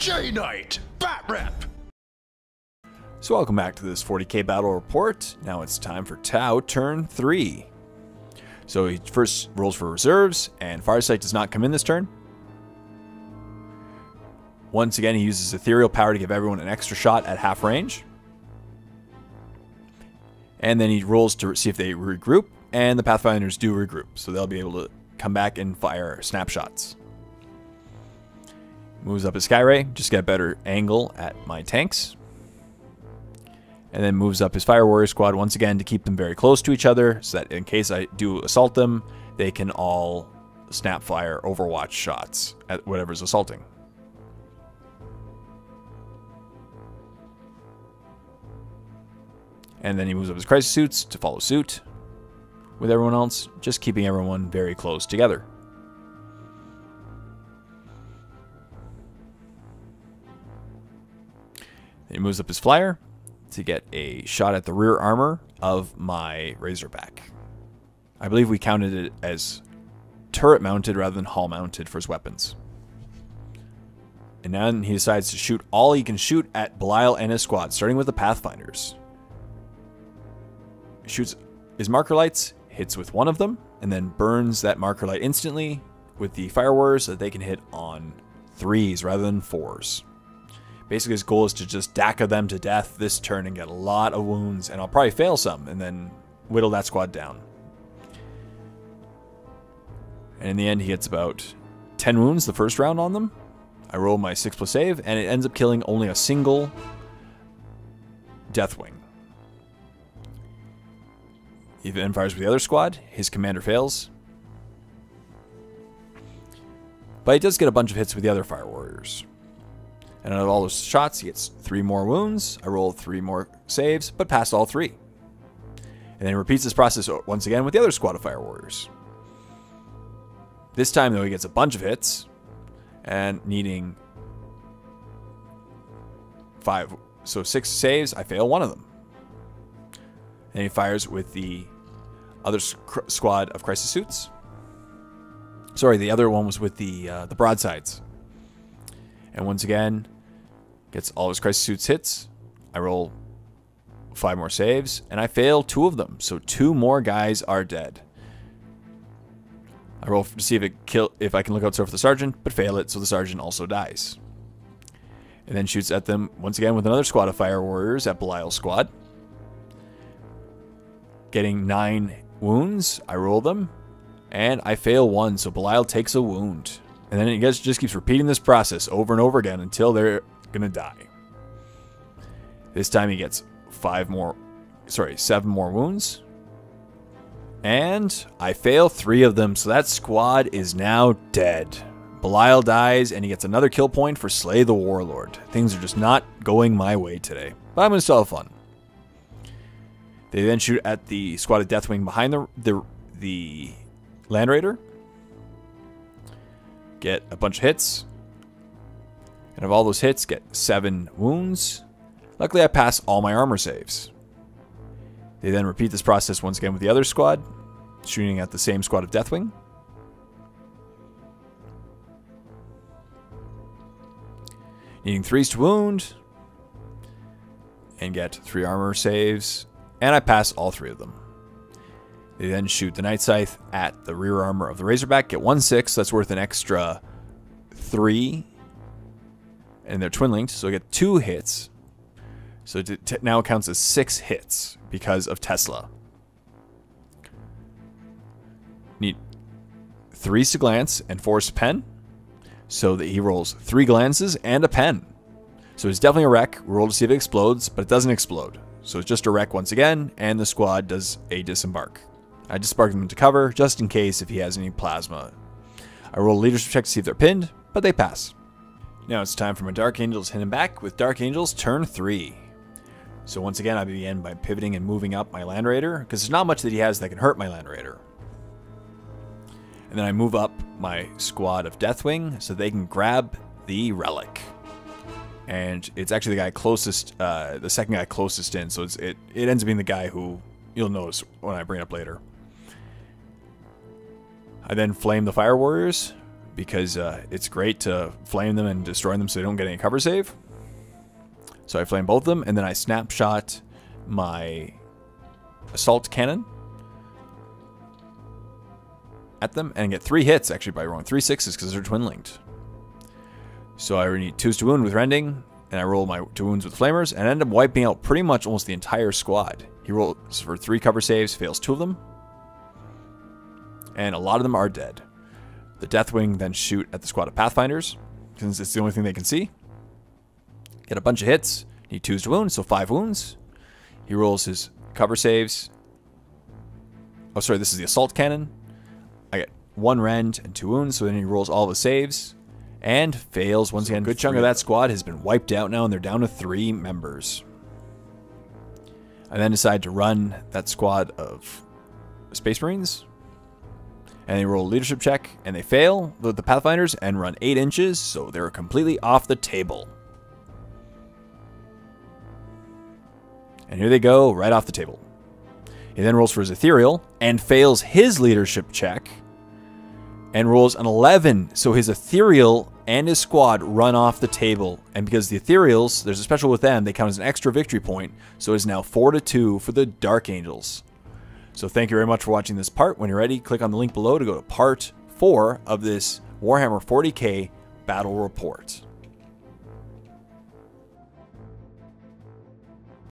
J-Knight, Batrep. So welcome back to this 40k battle report. Now it's time for Tau turn 3. So he first rolls for reserves, and Firesight does not come in this turn. Once again, he uses ethereal power to give everyone an extra shot at half range. And then he rolls to see if they regroup, and the Pathfinders do regroup, so they'll be able to come back and fire snapshots. Moves up his Skyray, just get a better angle at my tanks. And then moves up his Fire Warrior squad once again to keep them very close to each other, so that in case I do assault them, they can all snap fire Overwatch shots at whatever's assaulting. And then he moves up his Crisis Suits to follow suit with everyone else, just keeping everyone very close together. Then he moves up his Flyer to get a shot at the rear armor of my Razorback. I believe we counted it as turret mounted rather than hull mounted for his weapons. And then he decides to shoot all he can shoot at Belial and his squad, starting with the Pathfinders. Shoots his marker lights, hits with one of them, and then burns that marker light instantly with the Fire Warriors so that they can hit on 3s rather than 4s. Basically, his goal is to just DACA them to death this turn and get a lot of wounds, and I'll probably fail some, and then whittle that squad down. And in the end, he gets about 10 wounds the first round on them. I roll my 6+ save, and it ends up killing only a single Deathwing. He then fires with the other squad. His commander fails. But he does get a bunch of hits with the other Fire Warriors. And out of all those shots, he gets 3 more wounds. I roll 3 more saves, but passed all 3. And then repeats this process once again with the other squad of Fire Warriors. This time, though, he gets a bunch of hits. And needing 5. So 6 saves, I fail 1 of them. And he fires with the other squad of Crisis Suits. Sorry, the other one was with the broadsides. And once again, gets all his Crisis Suits hits. I roll 5 more saves, and I fail 2 of them. So 2 more guys are dead. I roll to see if I can look out for the Sergeant, but fail it, so the Sergeant also dies. And then shoots at them once again with another squad of Fire Warriors at Belial's squad. Getting 9 wounds, I roll them, and I fail 1, so Belial takes a wound. And then it just keeps repeating this process over and over again until they're gonna die. This time he gets 7 more wounds. And I fail 3 of them, so that squad is now dead. Belial dies, and he gets another kill point for Slay the Warlord. Things are just not going my way today, but I'm gonna still have fun. They then shoot at the squad of Deathwing behind the Land Raider. Get a bunch of hits. And of all those hits, get 7 wounds. Luckily, I pass all my armor saves. They then repeat this process once again with the other squad, shooting at the same squad of Deathwing. Needing 3s to wound. And get 3 armor saves. And I pass all 3 of them. They then shoot the Night Scythe at the rear armor of the Razorback. Get 1 6. That's worth an extra 3. And they're twin linked, so I get 2 hits. So now it counts as 6 hits because of Tesla. Need 3s to glance and 4s to pen. So that he rolls 3 glances and a pen. So it's definitely a wreck. We roll to see if it explodes, but it doesn't explode. So it's just a wreck once again, and the squad does a disembark. I disembark them into cover, just in case if he has any plasma. I roll a leadership check to see if they're pinned, but they pass. Now it's time for my Dark Angels to hit him back with Dark Angels turn 3. So once again, I begin by pivoting and moving up my Land Raider, because there's not much that he has that can hurt my Land Raider. And then I move up my squad of Deathwing so they can grab the Relic. And it's actually the guy closest, the second guy closest in, so it ends up being the guy who you'll notice when I bring it up later. I then flame the Fire Warriors, because it's great to flame them and destroy them so they don't get any cover save. So I flame both of them, and then I snapshot my assault cannon at them and get 3 hits actually by rolling 3 6s because they're twin linked. So I need 2s to wound with rending, and I roll my 2 wounds with flamers, and I end up wiping out pretty much almost the entire squad. He rolls for 3 cover saves, fails 2 of them, and a lot of them are dead. The Deathwing then shoot at the squad of Pathfinders, since it's the only thing they can see. Get a bunch of hits, need 2s to wound, so 5 wounds. He rolls his cover saves. Oh, sorry, this is the assault cannon. I get 1 rend and 2 wounds, so then he rolls all of his saves. And fails once again. A good chunk of that squad has been wiped out now, and they're down to 3 members. I then decide to run that squad of Space Marines. And they roll a leadership check, and they fail, the Pathfinders, and run 8 inches, so they're completely off the table. And here they go, right off the table. He then rolls for his Ethereal, and fails his leadership check, and rolls an 11, so his Ethereal and his squad run off the table. And because the Ethereals, there's a special with them, they count as an extra victory point, so it's now 4-2 for the Dark Angels. So thank you very much for watching this part. When you're ready, click on the link below to go to part 4 of this Warhammer 40k battle report.